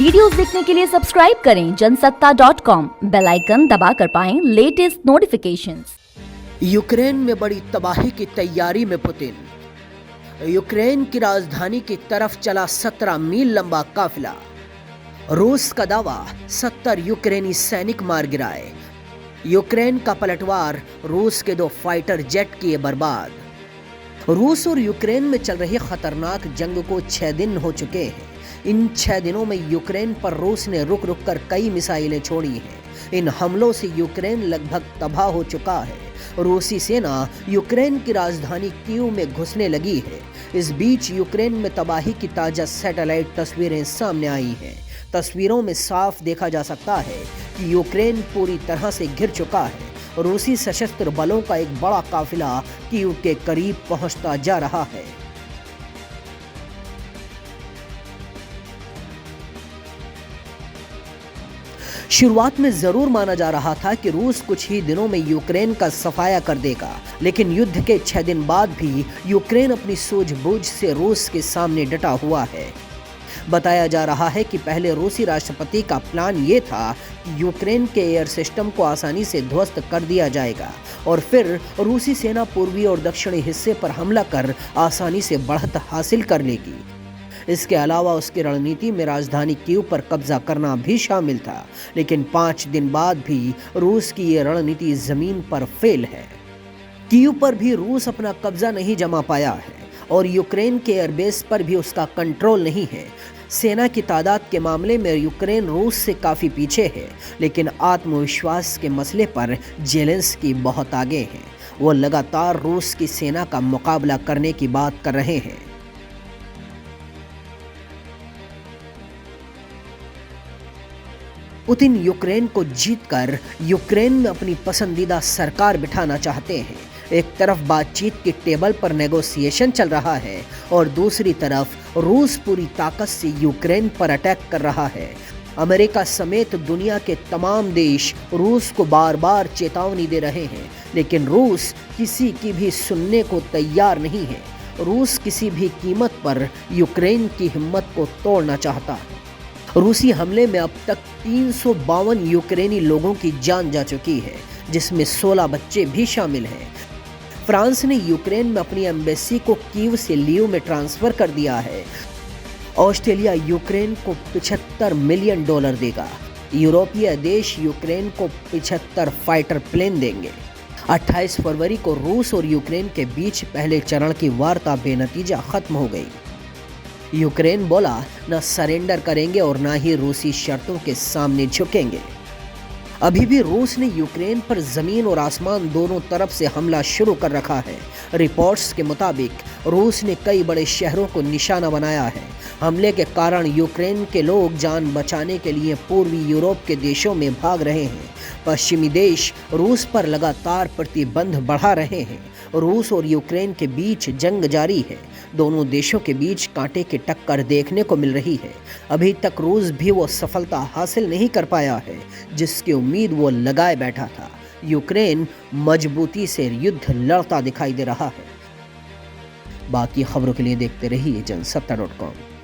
Videos देखने के लिए सब्सक्राइब करें जनसत्ता.com, बेल आइकन दबाकर पाएं लेटेस्ट नोटिफिकेशंस। यूक्रेन में बड़ी तबाही की तैयारी में पुतिन। यूक्रेन की राजधानी की तरफ चला 17 मील लंबा काफिला। रूस का दावा 70 यूक्रेनी सैनिक मार गिराए। यूक्रेन का पलटवार, रूस के 2 फाइटर जेट किए बर्बाद। रूस और यूक्रेन में चल रही खतरनाक जंग को 6 दिन हो चुके हैं। इन 6 दिनों में यूक्रेन पर रूस ने रुक रुक कर कई मिसाइलें छोड़ी हैं। इन हमलों से यूक्रेन लगभग तबाह हो चुका है। रूसी सेना यूक्रेन की राजधानी कीव में घुसने लगी है। इस बीच यूक्रेन में तबाही की ताजा सैटेलाइट तस्वीरें सामने आई हैं। तस्वीरों में साफ देखा जा सकता है कि यूक्रेन पूरी तरह से घिर चुका है। रूसी सशस्त्र बलों का एक बड़ा काफिला कीव के करीब पहुंचता जा रहा है। शुरुआत में जरूर माना जा रहा था कि रूस कुछ ही दिनों में यूक्रेन का सफाया कर देगा, लेकिन युद्ध के 6 दिन बाद भी यूक्रेन अपनी सूझबूझ से रूस के सामने डटा हुआ है। बताया जा रहा है कि पहले रूसी राष्ट्रपति का प्लान ये था कि यूक्रेन के एयर सिस्टम को आसानी से ध्वस्त कर दिया जाएगा और फिर रूसी सेना पूर्वी और दक्षिणी हिस्से पर हमला कर आसानी से बढ़त हासिल कर लेगी। इसके अलावा उसकी रणनीति में राजधानी कीव पर कब्जा करना भी शामिल था, लेकिन 5 दिन बाद भी रूस की ये रणनीति जमीन पर फेल है। कीव पर भी रूस अपना कब्जा नहीं जमा पाया है और यूक्रेन के एयरबेस पर भी उसका कंट्रोल नहीं है। सेना की तादाद के मामले में यूक्रेन रूस से काफ़ी पीछे है, लेकिन आत्मविश्वास के मसले पर जेलेंस्की बहुत आगे हैं। वो लगातार रूस की सेना का मुकाबला करने की बात कर रहे हैं। पुतिन यूक्रेन को जीतकर यूक्रेन में अपनी पसंदीदा सरकार बिठाना चाहते हैं। एक तरफ बातचीत की टेबल पर नेगोशिएशन चल रहा है और दूसरी तरफ रूस पूरी ताकत से यूक्रेन पर अटैक कर रहा है। अमेरिका समेत दुनिया के तमाम देश रूस को बार बार चेतावनी दे रहे हैं, लेकिन रूस किसी की भी सुनने को तैयार नहीं है। रूस किसी भी कीमत पर यूक्रेन की हिम्मत को तोड़ना चाहता है। रूसी हमले में अब तक 352 यूक्रेनी लोगों की जान जा चुकी है, जिसमें 16 बच्चे भी शामिल हैं। फ्रांस ने यूक्रेन में अपनी एम्बेसी को कीव से लियो में ट्रांसफर कर दिया है। ऑस्ट्रेलिया यूक्रेन को $75 मिलियन देगा। यूरोपीय देश यूक्रेन को 75 फाइटर प्लेन देंगे। 28 फरवरी को रूस और यूक्रेन के बीच पहले चरण की वार्ता बेनतीजा खत्म हो गई। यूक्रेन बोला न सरेंडर करेंगे और ना ही रूसी शर्तों के सामने झुकेंगे। अभी भी रूस ने यूक्रेन पर जमीन और आसमान दोनों तरफ से हमला शुरू कर रखा है। रिपोर्ट्स के मुताबिक रूस ने कई बड़े शहरों को निशाना बनाया है। हमले के कारण यूक्रेन के लोग जान बचाने के लिए पूर्वी यूरोप के देशों में भाग रहे हैं। पश्चिमी देश रूस पर लगातार प्रतिबंध बढ़ा रहे हैं। रूस और यूक्रेन के बीच जंग जारी है। दोनों देशों के बीच कांटे की टक्कर देखने को मिल रही है। अभी तक रूस भी वो सफलता हासिल नहीं कर पाया है जिसकी उम्मीद वो लगाए बैठा था। यूक्रेन मजबूती से युद्ध लड़ता दिखाई दे रहा है। बाकी खबरों के लिए देखते रहिए जनसत्ता.com।